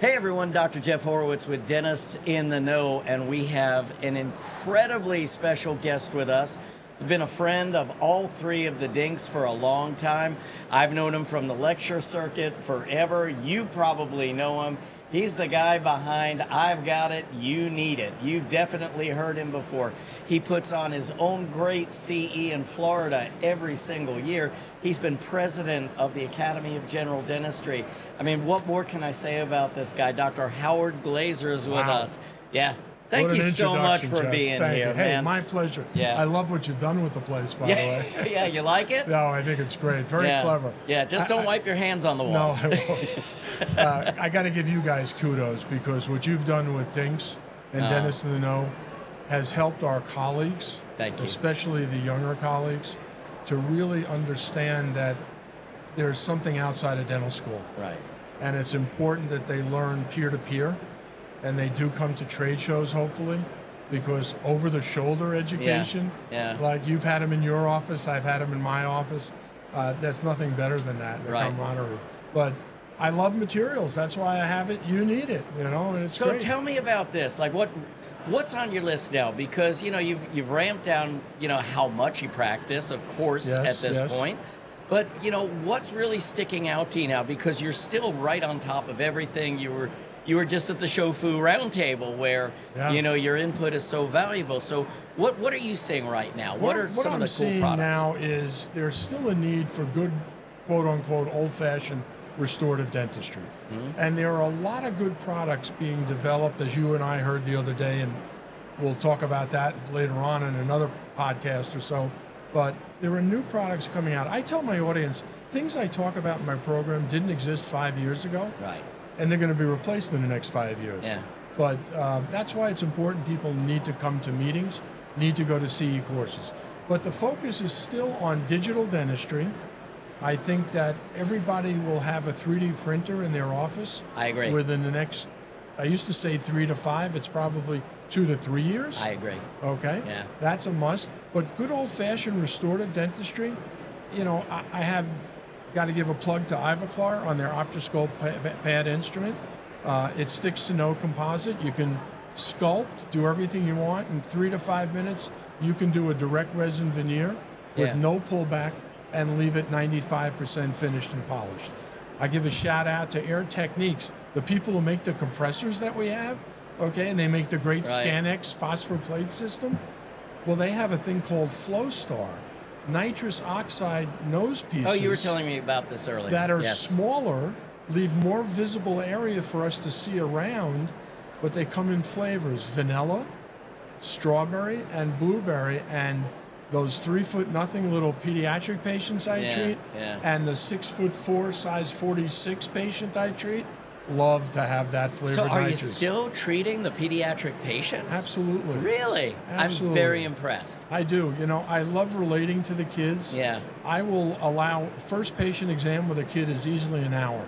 Hey everyone, Dr. Jeff Horowitz with Dentists in the Know, and we have an incredibly special guest with us. He's been a friend of all three of the Dinks for a long time. I've known him from the lecture circuit forever. You probably know him. He's the guy behind I've Got It, You Need It. You've definitely heard him before. He puts on his own great CE in Florida every single year. He's been president of the Academy of General Dentistry. I mean, what more can I say about this guy? Dr. Howard Glazer is with us. Yeah. Thank you so much for being here, Hey, man. my pleasure. Yeah. I love what you've done with the place, by the way. Yeah, you like it? No, I think it's great. Very clever. Yeah, just don't wipe your hands on the walls. No, I won't. I got to give you guys kudos because what you've done with Dinks and Dentists in the Know has helped our colleagues, especially the younger colleagues, to really understand that there's something outside of dental school. Right. And it's important that they learn peer-to-peer. And they do come to trade shows, hopefully, because over-the-shoulder education, like you've had them in your office, I've had them in my office, that's nothing better than that, the camaraderie. But I love materials. That's why I have it. You need it, and it's so great. Tell me about this. Like, what's on your list now? Because, you've ramped down, how much you practice, of course, at this point. But, what's really sticking out to you now? Because you're still right on top of everything. You were just at the Shofu Roundtable where, your input is so valuable. So what are you seeing right now? What are some of the cool products? What I'm seeing now is there's still a need for good, quote-unquote, old-fashioned restorative dentistry. Mm-hmm. And there are a lot of good products being developed, as you and I heard the other day, and we'll talk about that later on in another podcast or so. But there are new products coming out. I tell my audience, things I talk about in my program didn't exist 5 years ago. Right. And they're going to be replaced in the next 5 years. Yeah. But that's why it's important people need to come to meetings, need to go to CE courses. But the focus is still on digital dentistry. I think that everybody will have a 3D printer in their office. I agree. Within the next, I used to say 3 to 5, it's probably 2 to 3 years. I agree. Okay? Yeah. That's a must. But good old-fashioned restorative dentistry, I have got to give a plug to Ivoclar on their Optroscope pad instrument. It sticks to no composite. You can sculpt, do everything you want. In 3 to 5 minutes, you can do a direct resin veneer with no pullback and leave it 95% finished and polished. I give a shout out to Air Techniques, the people who make the compressors that we have, and they make the great Scanex phosphor plate system. Well, they have a thing called FlowStar. Nitrous oxide nose pieces. Oh, you were telling me about this earlier. That are smaller, leave more visible area for us to see around, but they come in flavors: vanilla, strawberry, and blueberry. And those 3'0" little pediatric patients I treat, and the 6'4" size 46 patient I treat, love to have that flavored nitrous. So are nitrous. you still treating the pediatric patients? Absolutely. Really? Absolutely. I'm very impressed. I do. I love relating to the kids. Yeah. I will allow first patient exam with a kid is easily an hour.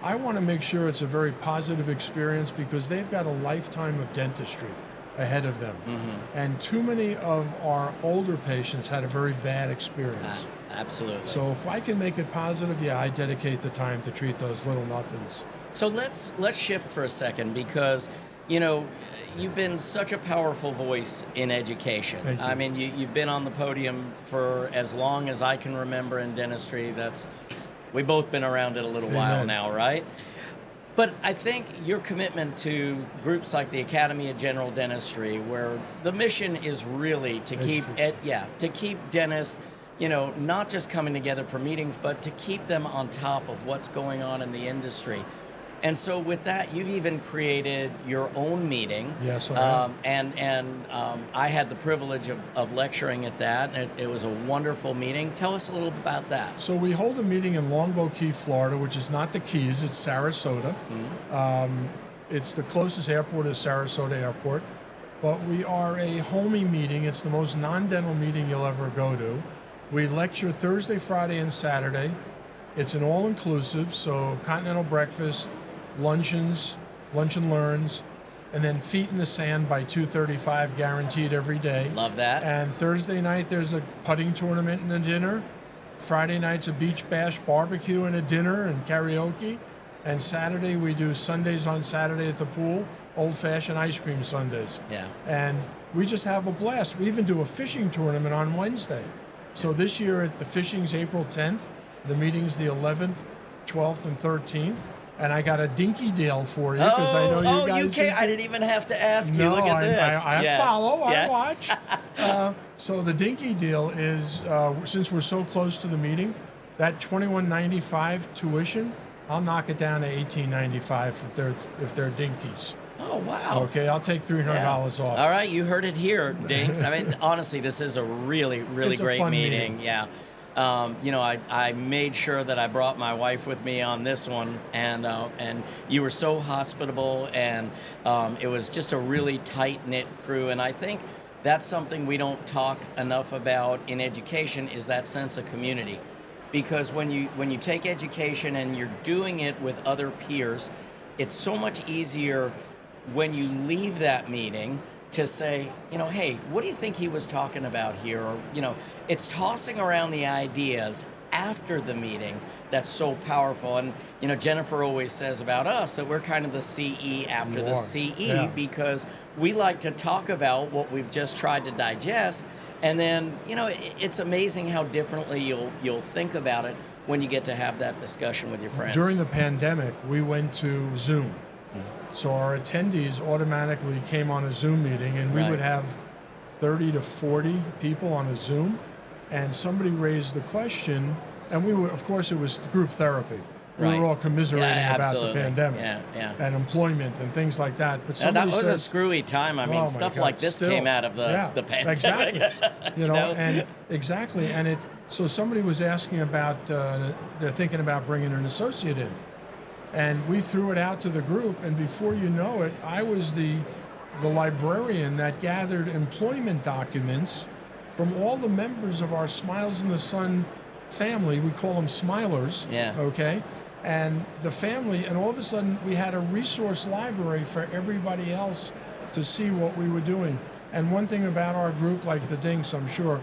I want to make sure it's a very positive experience because they've got a lifetime of dentistry ahead of them. Mm-hmm. And too many of our older patients had a very bad experience. Absolutely. So if I can make it positive, I dedicate the time to treat those little nothings. So let's shift for a second because, you've been such a powerful voice in education. Thank you. I mean, you've been on the podium for as long as I can remember in dentistry. We've both been around it a little while now, right? But I think your commitment to groups like the Academy of General Dentistry, where the mission is really to keep dentists, not just coming together for meetings, but to keep them on top of what's going on in the industry. And so with that, you've even created your own meeting. Yes, I have. And I had the privilege of lecturing at that. It was a wonderful meeting. Tell us a little bit about that. So we hold a meeting in Longboat Key, Florida, which is not the Keys, it's Sarasota. Mm-hmm. It's the closest airport is Sarasota Airport. But we are a homey meeting. It's the most non-dental meeting you'll ever go to. We lecture Thursday, Friday, and Saturday. It's an all-inclusive, so continental breakfast, luncheons, lunch and learns, and then feet in the sand by 2:35 guaranteed every day. Love that. And Thursday night there's a putting tournament and a dinner. Friday night's a beach bash barbecue and a dinner and karaoke. And Saturday, we do Sundays on Saturday at the pool, old-fashioned ice cream Sundays. Yeah. And we just have a blast. We even do a fishing tournament on Wednesday. So this year, the fishing's April 10th. The meeting's the 11th, 12th, and 13th. And I got a dinky deal for you because I know you guys. I didn't even have to ask you. No, Look at this. I follow. Yeah. I watch. So the dinky deal is since we're so close to the meeting, that $21.95 tuition, I'll knock it down to $18.95 if they're dinkies. Oh, wow. Okay, I'll take $300 off. All right, you heard it here, Dinks. I mean, honestly, this is a really, really great fun meeting. Yeah. I made sure that I brought my wife with me on this one, and you were so hospitable, and it was just a really tight-knit crew. And I think that's something we don't talk enough about in education is that sense of community. Because when you take education and you're doing it with other peers, it's so much easier when you leave that meeting to say, hey, what do you think he was talking about here? Or, it's tossing around the ideas after the meeting that's so powerful. And, Jennifer always says about us that we're kind of the CE after the CE because we like to talk about what we've just tried to digest. And then, it's amazing how differently you'll think about it when you get to have that discussion with your friends. During the pandemic, we went to Zoom. So our attendees automatically came on a Zoom meeting, and we would have 30 to 40 people on a Zoom. And somebody raised the question, and we would, of course, it was group therapy. We were all commiserating about the pandemic and employment and things like that. But that was a screwy time. I mean, stuff like this came out of the pandemic. Exactly. And exactly. And so somebody was asking about, they're thinking about bringing an associate in. And we threw it out to the group, and before you know it, I was the librarian that gathered employment documents from all the members of our Smiles in the Sun family. We call them Smilers. Yeah. Okay? And the family, and all of a sudden we had a resource library for everybody else to see what we were doing. And one thing about our group, like the Dinks, I'm sure,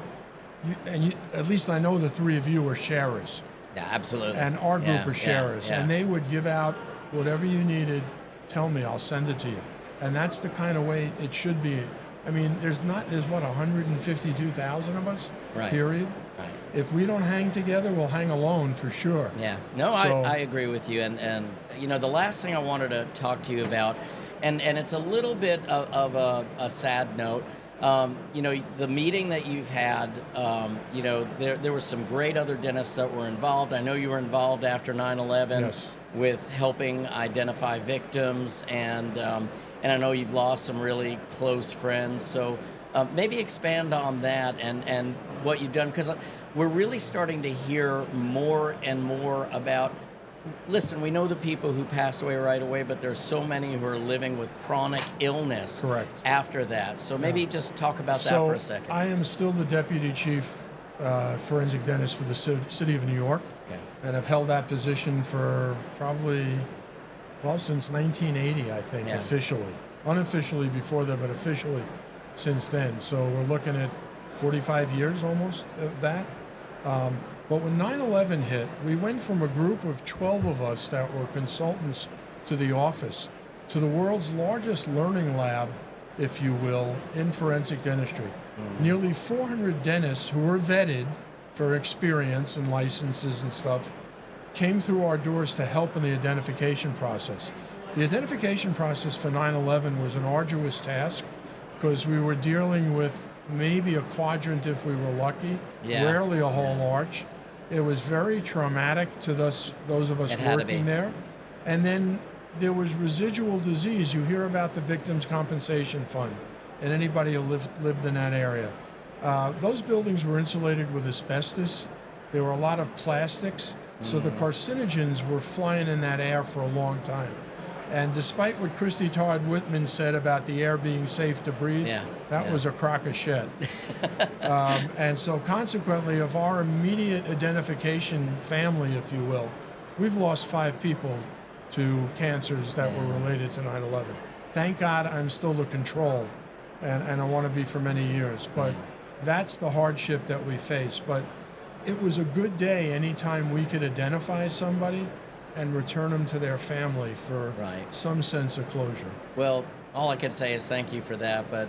at least I know the three of you are sharers. Yeah, absolutely. And our group are sharers. And they would give out whatever you needed, tell me, I'll send it to you. And that's the kind of way it should be. I mean, there's 152,000 of us, period. Right. If we don't hang together, we'll hang alone for sure. Yeah. No, I agree with you. And the last thing I wanted to talk to you about, and it's a little bit of a sad note, the meeting that you've had, there were some great other dentists that were involved. I know you were involved after 9/11 with helping identify victims, and I know you've lost some really close friends. So maybe expand on that and what you've done, because we're really starting to hear more and more about. Listen, we know the people who passed away right away, but there's so many who are living with chronic illness after that. So maybe just talk about that for a second. I am still the deputy chief forensic dentist for the city of New York, and I've held that position for probably, since 1980, I think, officially. Unofficially before that, but officially since then. So we're looking at 45 years almost of that. But when 9/11 hit, we went from a group of 12 of us that were consultants to the office to the world's largest learning lab, if you will, in forensic dentistry. Nearly 400 dentists who were vetted for experience and licenses and stuff came through our doors to help in the identification process. The identification process for 9/11 was an arduous task because we were dealing with maybe a quadrant if we were lucky, rarely a whole arch. It was very traumatic to those of us working there. And then there was residual disease. You hear about the Victims' Compensation Fund and anybody who lived in that area. Those buildings were insulated with asbestos. There were a lot of plastics, so the carcinogens were flying in that air for a long time. And despite what Christy Todd Whitman said about the air being safe to breathe, that was a crock of shit. And so consequently, of our immediate identification family, if you will, we've lost 5 people to cancers that were related to 9/11. Thank God I'm still the control, and I want to be for many years. But that's the hardship that we face. But it was a good day anytime we could identify somebody and return them to their family for Right. some sense of closure. Well, all I can say is thank you for that, but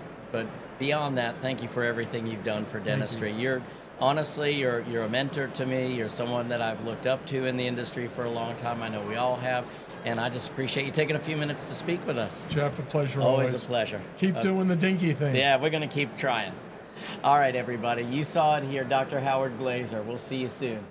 beyond that, thank you for everything you've done for dentistry. You're honestly, you're a mentor to me. You're someone that I've looked up to in the industry for a long time. I know we all have, and I just appreciate you taking a few minutes to speak with us. Jeff, a pleasure Always always. a pleasure. Keep doing the dinky thing. Yeah, we're going to keep trying. All right, everybody. You saw it here, Dr. Howard Glazer. We'll see you soon.